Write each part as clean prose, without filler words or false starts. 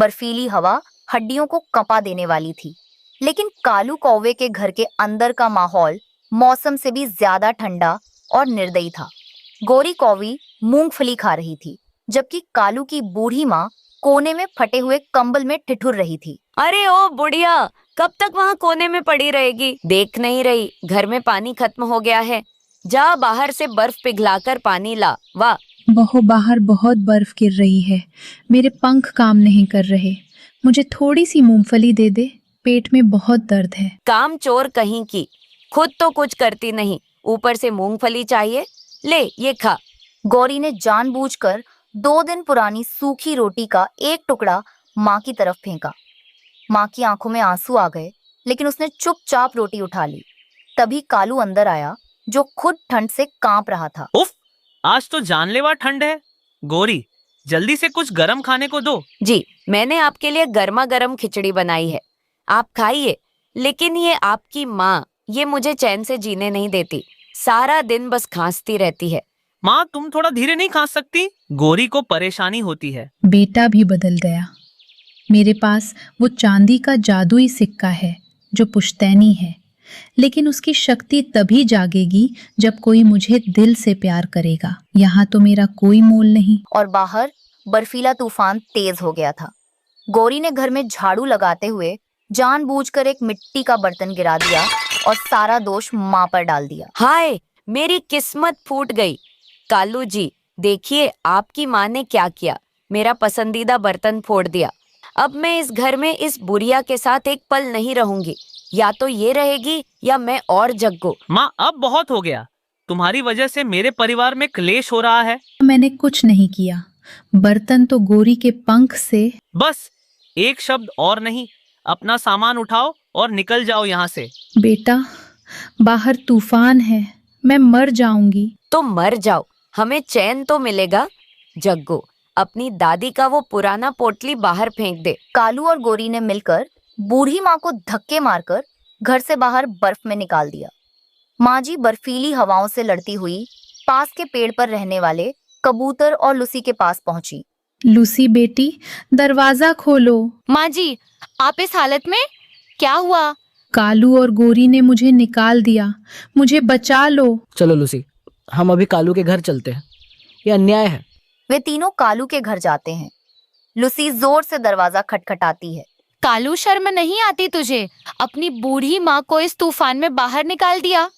बर्फीली हवा हड्डियों को कंपा देने वाली थी, लेकिन कालू कौवे के घर के अंदर का माहौल मौसम से भी ज्यादा ठंडा और निर्दयी था। गोरी कौवी मूंगफली खा रही थी, जबकि कालू की बूढ़ी माँ कोने में फटे हुए कंबल में ठिठुर रही थी। अरे ओ बुढ़िया, कब तक वहाँ कोने में पड़ी रहेगी? देख नहीं रही घर में पानी खत्म हो गया है? जा बाहर से बर्फ पिघलाकर पानी ला। वाह, बाहर बहुत बर्फ गिर रही है। मेरे पंख काम नहीं कर रहे। मुझे थोड़ी सी मूंगफली दे दे, पेट में बहुत दर्द है। काम चोर कहीं की, खुद तो कुछ करती नहीं, ऊपर से मूंगफली चाहिए। ले ये खा। गौरी ने जानबूझकर 2 दिन पुरानी सूखी रोटी का एक टुकड़ा माँ की तरफ फेंका। माँ की आंखों में आंसू आ गए, लेकिन उसने चुपचाप रोटी उठा ली। तभी कालू अंदर आया, जो खुद ठंड से कांप रहा था। उफ, आज तो जानलेवा ठंड है। गौरी, जल्दी से कुछ गरम खाने को दो। जी, मैंने आपके लिए गर्मा गर्म खिचड़ी बनाई है, आप खाइए। लेकिन ये आपकी माँ, ये मुझे चैन से जीने नहीं देती, सारा दिन बस खांसती रहती है। माँ, तुम थोड़ा धीरे नहीं खा सकती? गौरी को परेशानी होती है। बेटा भी बदल गया। मेरे पास वो चांदी का जादुई सिक्का है जो पुश्तैनी है, लेकिन उसकी शक्ति तभी जागेगी जब कोई मुझे दिल से प्यार करेगा। यहाँ तो मेरा कोई मोल नहीं। और बाहर बर्फीला तूफान तेज हो गया था। गौरी ने घर में झाड़ू लगाते हुए जानबूझकर एक मिट्टी का बर्तन गिरा दिया और सारा दोष माँ पर डाल दिया। हाय, मेरी किस्मत फूट गई। कालू जी, देखिए आपकी माँ ने क्या किया, मेरा पसंदीदा बर्तन फोड़ दिया। अब मैं इस घर में इस बुढ़िया के साथ एक पल नहीं रहूंगी। या तो ये रहेगी या मैं और जग्गू। माँ, अब बहुत हो गया। तुम्हारी वजह से मेरे परिवार में क्लेश हो रहा है। मैंने कुछ नहीं किया। बर्तन तो गोरी के पंख से। बस एक शब्द और नहीं, अपना सामान उठाओ और निकल जाओ यहाँ से। बेटा, बाहर तूफान है, मैं मर जाऊंगी। तो मर जाओ, हमें चैन तो मिलेगा। जग्गू, अपनी दादी का वो पुराना पोटली बाहर फेंक दे। कालू और गौरी ने मिलकर बूढ़ी माँ को धक्के मारकर घर से बाहर बर्फ में निकाल दिया। माँ जी बर्फीली हवाओं से लड़ती हुई पास के पेड़ पर रहने वाले कबूतर और लूसी के पास पहुंची। लूसी बेटी, दरवाजा खोलो। माँ जी, आप इस हालत में? क्या हुआ? कालू और गोरी ने मुझे निकाल दिया, मुझे बचा लो। चलो लूसी, हम अभी कालू के घर चलते हैं, ये अन्याय है। वे तीनों कालू के घर जाते हैं। लूसी जोर से दरवाजा खटखटाती है। कालू, शर्म नहीं आती तुझे? अपनी बूढ़ी माँ को इस तूफान में बाहर निकाल दिया।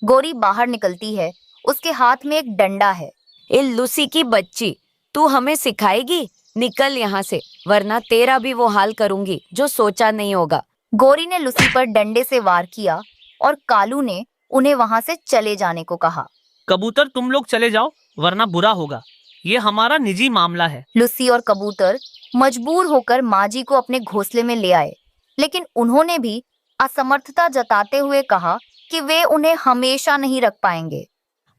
गौरी बाहर निकलती है, उसके हाथ में एक डंडा है। ए लूसी की बच्ची, तू हमें सिखाएगी? निकल यहाँ से, वरना तेरा भी वो हाल करूंगी जो सोचा नहीं होगा। गौरी ने लूसी पर डंडे से वार किया और कालू ने उन्हें वहां से चले जाने को कहा। कबूतर, तुम लोग चले जाओ, वरना बुरा होगा। ये हमारा निजी मामला है। लूसी और कबूतर मजबूर होकर माँ जी को अपने घोंसले में ले आए, लेकिन उन्होंने भी असमर्थता जताते हुए कहा कि वे उन्हें हमेशा नहीं रख पाएंगे।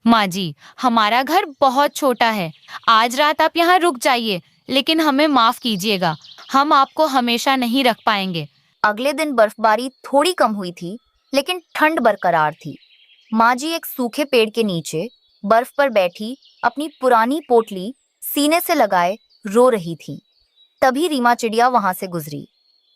माँ जी, हमारा घर बहुत छोटा है, आज रात आप यहाँ रुक जाइए, लेकिन हमें माफ कीजिएगा, हम आपको हमेशा नहीं रख पाएंगे। अगले दिन बर्फबारी थोड़ी कम हुई थी, लेकिन ठंड बरकरार थी। माँ जी एक सूखे पेड़ के नीचे बर्फ पर बैठी अपनी पुरानी पोटली सीने से लगाए रो रही थी। तभी रीमा चिड़िया वहां से गुजरी।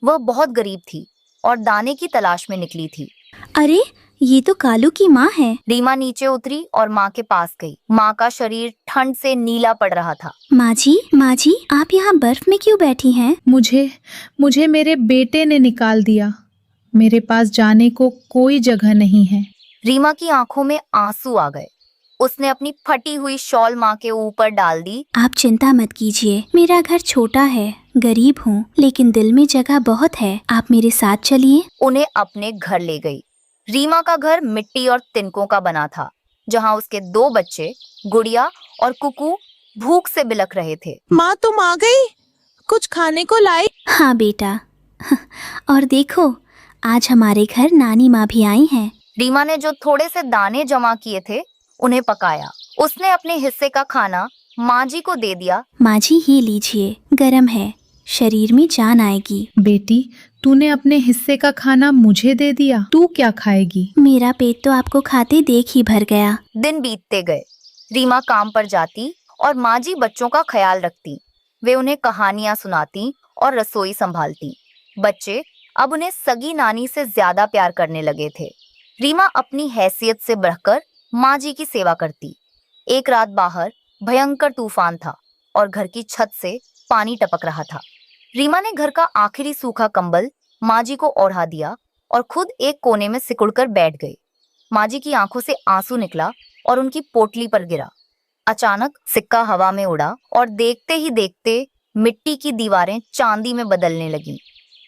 वह बहुत गरीब थी और दाने की तलाश में निकली थी। अरे, ये तो कालू की माँ है। रीमा नीचे उतरी और माँ के पास गई। माँ का शरीर ठंड से नीला पड़ रहा था। माँ जी, आप यहाँ बर्फ में क्यों बैठी हैं? मुझे मेरे बेटे ने निकाल दिया। मेरे पास जाने को कोई जगह नहीं है। रीमा की आंखों में आंसू आ गए। उसने अपनी फटी हुई शॉल माँ के ऊपर डाल दी। आप चिंता मत कीजिए, मेरा घर छोटा है, गरीब हूँ, लेकिन दिल में जगह बहुत है। आप मेरे साथ चलिए। उन्हें अपने घर ले गई। रीमा का घर मिट्टी और तिनकों का बना था, जहाँ उसके 2 बच्चे गुड़िया और कुकू भूख से बिलख रहे थे। माँ, तुम आ गई? कुछ खाने को लाई? हाँ बेटा, और देखो, आज हमारे घर नानी माँ भी आई हैं। रीमा ने जो थोड़े से दाने जमा किए थे उन्हें पकाया। उसने अपने हिस्से का खाना माँ जी को दे दिया। माँ जी, ये लीजिए, गरम है, शरीर में जान आएगी। बेटी, तूने अपने हिस्से का खाना मुझे दे दिया, तू क्या खाएगी? मेरा पेट तो आपको खाते देख ही भर गया। दिन बीतते गए। रीमा काम पर जाती और माँ जी बच्चों का ख्याल रखती। वे उन्हें कहानियाँ सुनाती और रसोई संभालती। बच्चे अब उन्हें सगी नानी से ज्यादा प्यार करने लगे थे। रीमा अपनी हैसियत से बढ़कर माँ जी की सेवा करती। एक रात बाहर भयंकर तूफान था और घर की छत से पानी टपक रहा था। रीमा ने घर का आखिरी सूखा कंबल माँ जी को ओढ़ा दिया और खुद एक कोने में सिकुड़कर बैठ गई। माँ जी की आंखों से आंसू निकला और उनकी पोटली पर गिरा। अचानक सिक्का हवा में उड़ा और देखते ही देखते मिट्टी की दीवारें चांदी में बदलने लगीं।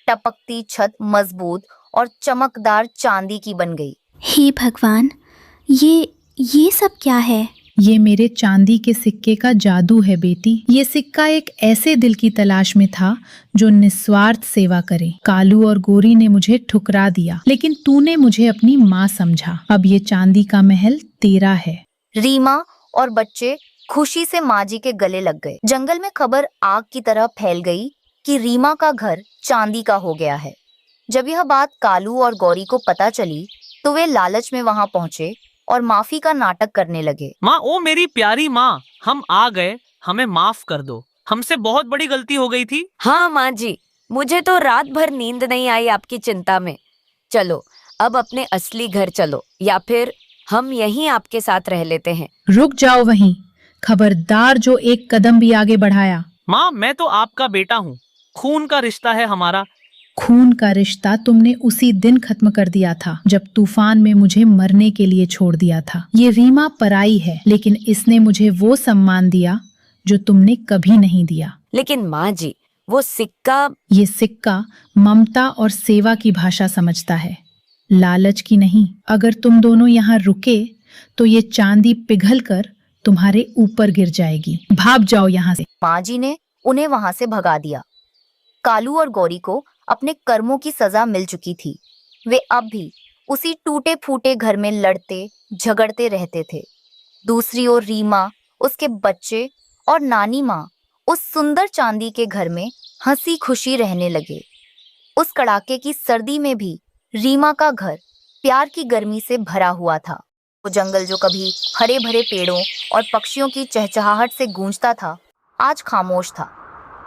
टपकती छत मजबूत और चमकदार चांदी की बन गई। हे भगवान, ये सब क्या है? ये मेरे चांदी के सिक्के का जादू है बेटी। ये सिक्का एक ऐसे दिल की तलाश में था जो निस्वार्थ सेवा करे। कालू और गोरी ने मुझे ठुकरा दिया, लेकिन तूने मुझे अपनी माँ समझा। अब ये चांदी का महल तेरा है। रीमा और बच्चे खुशी से माँ जी के गले लग गए। जंगल में खबर आग की तरह फैल गई कि रीमा का घर चांदी का हो गया है। जब यह बात कालू और गौरी को पता चली तो वे लालच में वहां पहुंचे और माफी का नाटक करने लगे। माँ, ओ मेरी प्यारी माँ, हम आ गए, हमें माफ कर दो, हमसे बहुत बड़ी गलती हो गई थी। हाँ माँ जी, मुझे तो रात भर नींद नहीं आई आपकी चिंता में। चलो अब अपने असली घर चलो, या फिर हम यहीं आपके साथ रह लेते हैं। रुक जाओ वहीं, खबरदार जो एक कदम भी आगे बढ़ाया। माँ, मैं तो आपका बेटा हूँ, खून का रिश्ता है हमारा। खून का रिश्ता तुमने उसी दिन खत्म कर दिया था जब तूफान में मुझे मरने के लिए छोड़ दिया था। ये रीमा पराई है, लेकिन इसने मुझे वो सम्मान दिया जो तुमने कभी नहीं दिया। लेकिन माँ जी, वो सिक्का। ये सिक्का ममता और सेवा की भाषा समझता है, लालच की नहीं। अगर तुम दोनों यहाँ रुके तो ये चांदी पिघल कर तुम्हारे ऊपर गिर जाएगी। भाग जाओ यहाँ से। माँ जी ने उन्हें वहां से भगा दिया। कालू और गौरी को अपने कर्मों की सजा मिल चुकी थी। वे अब भी उसी टूटे फूटे घर में लड़ते झगड़ते रहते थे। दूसरी ओर रीमा, उसके बच्चे और नानी माँ उस सुंदर चांदी के घर में हंसी खुशी रहने लगे। उस कड़ाके की सर्दी में भी रीमा का घर प्यार की गर्मी से भरा हुआ था। वो जंगल जो कभी हरे भरे पेड़ों और पक्षियों की चहचहाहट से गूंजता था, आज खामोश था।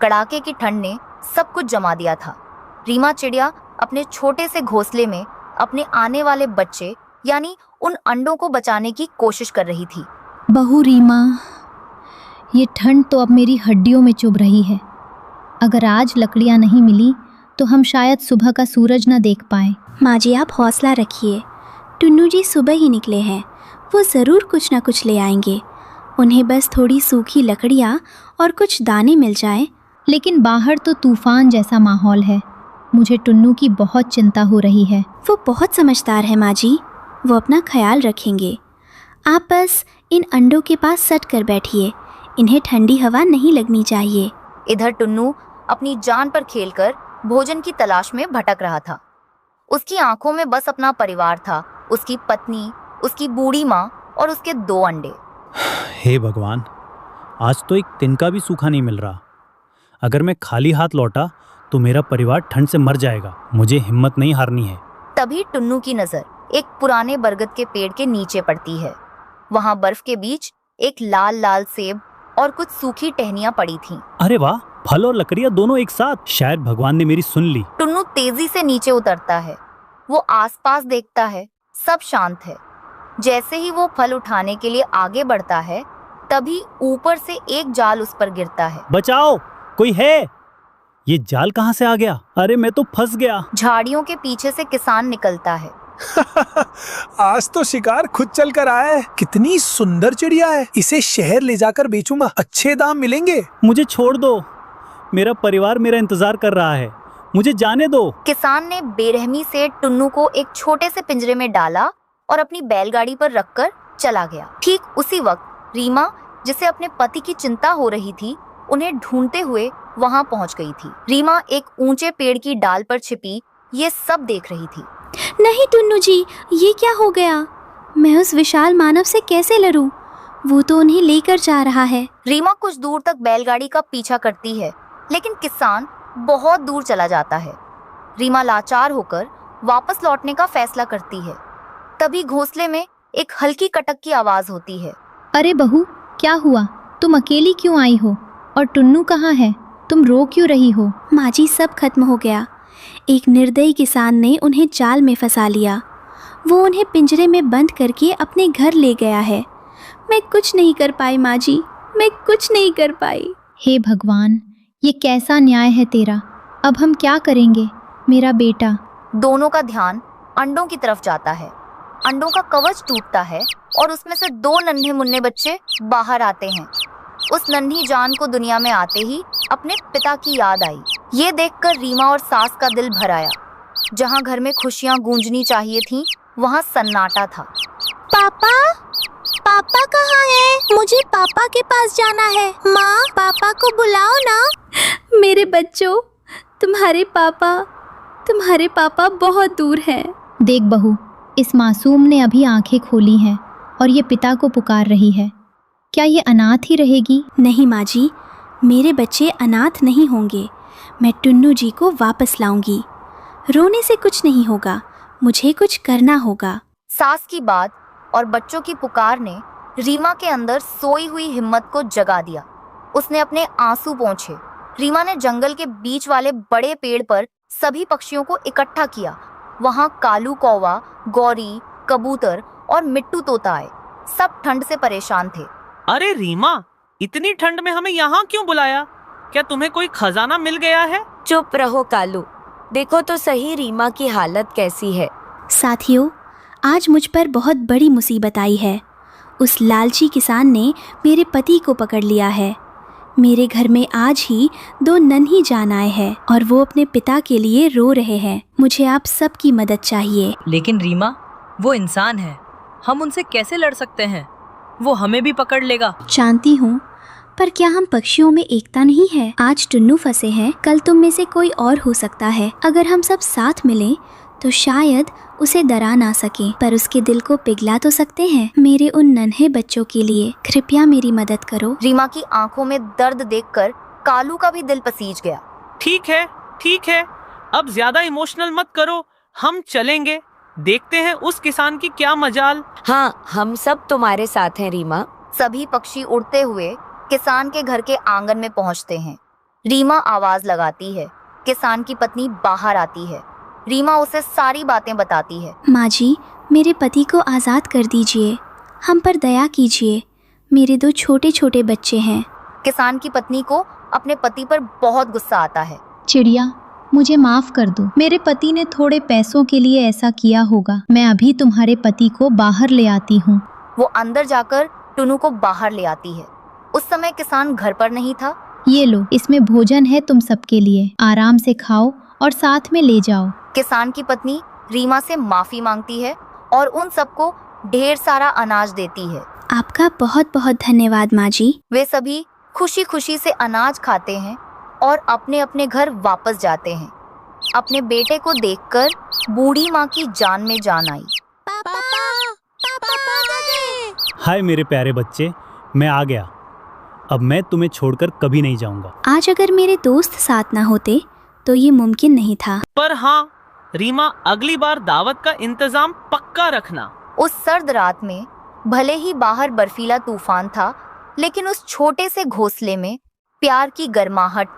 कड़ाके की ठंड ने सब कुछ जमा दिया था। रीमा चिड़िया अपने छोटे से घोंसले में अपने आने वाले बच्चे यानी उन अंडों को बचाने की कोशिश कर रही थी। बहू रीमा, ये ठंड तो अब मेरी हड्डियों में चुभ रही है। अगर आज लकड़ियाँ नहीं मिली तो हम शायद सुबह का सूरज न देख पाएं। माँ जी, आप हौसला रखिए। टुन्नू जी सुबह ही निकले हैं, वो ज़रूर कुछ ना कुछ ले आएंगे। उन्हें बस थोड़ी सूखी लकड़ियाँ और कुछ दाने मिल जाएं। लेकिन बाहर तो तूफान जैसा माहौल है, मुझे टुन्नू की बहुत चिंता हो रही है। वो बहुत समझदार है माँ जी, वो अपना ख्याल रखेंगे। आप बस इन अंडों के पास सट कर बैठिए, इन्हें ठंडी हवा नहीं लगनी चाहिए। इधर टुन्नू अपनी जान पर खेलकर भोजन की तलाश में भटक रहा था। उसकी आंखों में बस अपना परिवार था, उसकी पत्नी, उसकी बूढ़ी माँ और उसके 2 अंडे। हे भगवान, आज तो एक तिनका भी सूखा नहीं मिल रहा। अगर मैं खाली हाथ लौटा तो मेरा परिवार ठंड से मर जाएगा। मुझे हिम्मत नहीं हारनी है। तभी टुन्नू की नजर एक पुराने बरगद के पेड़ के नीचे पड़ती है। वहाँ बर्फ के बीच एक लाल लाल सेब और कुछ सूखी टहनियाँ पड़ी थीं। अरे वाह, फल और लकड़ियाँ दोनों एक साथ। शायद भगवान ने मेरी सुन ली। टुन्नू तेजी से नीचे उतरता है। वो आसपास देखता है, सब शांत है। जैसे ही वो फल उठाने के लिए आगे बढ़ता है, तभी ऊपर से एक जाल उस पर गिरता है। बचाओ, कोई है? ये जाल कहाँ से आ गया? अरे मैं तो फंस गया। झाड़ियों के पीछे से किसान निकलता है। आज तो शिकार खुद चल कर आया है। कितनी सुंदर चिड़िया है, इसे शहर ले जाकर बेचूंगा, अच्छे दाम मिलेंगे। मुझे छोड़ दो, मेरा परिवार मेरा इंतजार कर रहा है, मुझे जाने दो। किसान ने बेरहमी से टुन्नू को एक छोटे से पिंजरे में डाला और अपनी बैलगाड़ी पर रखकर चला गया। ठीक उसी वक्त रीमा, जिसे अपने पति की चिंता हो रही थी, उन्हें ढूंढते हुए वहां पहुंच गई थी। रीमा एक ऊंचे पेड़ की डाल पर छिपी ये सब देख रही थी। नहीं टुन्नू जी, ये क्या हो गया? मैं उस विशाल मानव से कैसे लड़ूं? वो तो उन्हें लेकर जा रहा है। रीमा कुछ दूर तक बैलगाड़ी का पीछा करती है, लेकिन किसान बहुत दूर चला जाता है। रीमा लाचार होकर वापस लौटने का फैसला करती है। तभी घोंसले में एक हल्की कटक की आवाज होती है। अरे बहू, क्या हुआ? तुम अकेली क्यों आई हो? और टुन्नू कहाँ है? तुम रो क्यों रही हो? माजी सब खत्म हो गया। एक निर्दयी किसान ने उन्हें जाल में फंसा लिया। वो उन्हें पिंजरे में बंद करके अपने घर ले गया है। मैं कुछ नहीं कर पाई माजी, मैं कुछ नहीं कर पाई। हे भगवान, ये कैसा न्याय है तेरा। अब हम क्या करेंगे मेरा बेटा। दोनों का ध्यान अंडों की तरफ जाता है। अंडों का कवच टूटता है और उसमें से 2 नन्हे मुन्ने बच्चे बाहर आते हैं। उस नन्ही जान को दुनिया में आते ही अपने पिता की याद आई। ये देखकर रीमा और सास का दिल भर आया। जहाँ घर में खुशियाँ गूंजनी चाहिए थीं, वहाँ सन्नाटा था। पापा, पापा कहाँ है? मुझे पापा के पास जाना है। माँ, पापा को बुलाओ ना। मेरे बच्चों, तुम्हारे पापा बहुत दूर हैं। देख बहू, इस मासूम ने अभी आंखें खोली हैं और ये पिता को पुकार रही है। क्या ये अनाथ ही रहेगी? नहीं माँ जी, मेरे बच्चे अनाथ नहीं होंगे। मैं टुन्नू जी को वापस लाऊंगी। रोने से कुछ नहीं होगा, मुझे कुछ करना होगा। सास की बात और बच्चों की पुकार ने रीमा के अंदर सोई हुई हिम्मत को जगा दिया। उसने अपने आंसू पोंछे। रीमा ने जंगल के बीच वाले बड़े पेड़ पर सभी पक्षियों को इकट्ठा किया। वहाँ कालू कौवा, गौरी, कबूतर और मिट्टू तोता आए। सब ठंड से परेशान थे। अरे रीमा, इतनी ठंड में हमें यहाँ क्यों बुलाया? क्या तुम्हें कोई खजाना मिल गया है? चुप रहो कालू, देखो तो सही रीमा की हालत कैसी है। साथियों, आज मुझ पर बहुत बड़ी मुसीबत आई है। उस लालची किसान ने मेरे पति को पकड़ लिया है। मेरे घर में आज ही 2 नन्ही जान आए हैं और वो अपने पिता के लिए रो रहे हैं। मुझे आप सबकी मदद चाहिए। लेकिन रीमा, वो इंसान है, हम उनसे कैसे लड़ सकते हैं? वो हमें भी पकड़ लेगा। जानती हूँ, पर क्या हम पक्षियों में एकता नहीं है? आज टुन्नू फंसे हैं, कल तुम में से कोई और हो सकता है। अगर हम सब साथ मिलें तो शायद उसे डरा ना सके, पर उसके दिल को पिघला तो सकते हैं। मेरे उन नन्हे बच्चों के लिए कृपया मेरी मदद करो। रीमा की आंखों में दर्द देखकर कालू का भी दिल पसीज गया। ठीक है, अब ज्यादा इमोशनल मत करो, हम चलेंगे। देखते हैं उस किसान की क्या मजाल। हाँ, हम सब तुम्हारे साथ हैं रीमा। सभी पक्षी उड़ते हुए किसान के घर के आंगन में पहुंचते हैं। रीमा आवाज लगाती है। किसान की पत्नी बाहर आती है। रीमा उसे सारी बातें बताती है। माँ जी, मेरे पति को आज़ाद कर दीजिए, हम पर दया कीजिए। मेरे 2 छोटे छोटे बच्चे हैं। किसान की पत्नी को अपने पति पर बहुत गुस्सा आता है। चिड़िया, मुझे माफ कर दो। मेरे पति ने थोड़े पैसों के लिए ऐसा किया होगा। मैं अभी तुम्हारे पति को बाहर ले आती हूँ। वो अंदर जाकर टुन्नू को बाहर ले आती है। उस समय किसान घर पर नहीं था। ये लो, इसमें भोजन है तुम सबके लिए। आराम से खाओ और साथ में ले जाओ। किसान की पत्नी रीमा से माफी मांगती है और उन सबको ढेर सारा अनाज देती है। आपका बहुत बहुत धन्यवाद माँ जी। वे सभी खुशी खुशी से अनाज खाते हैं और अपने अपने घर वापस जाते हैं। अपने बेटे को देखकर बूढ़ी माँ की जान में जान आई। हाय मेरे प्यारे बच्चे, मैं आ गया। अब मैं तुम्हें छोड़कर कभी नहीं जाऊंगा। आज अगर मेरे दोस्त साथ ना होते तो ये मुमकिन नहीं था। पर हाँ रीमा, अगली बार दावत का इंतजाम पक्का रखना। उस सर्द रात में भले ही बाहर बर्फीला तूफान था, लेकिन उस छोटे से घोंसले में प्यार की गर्माहट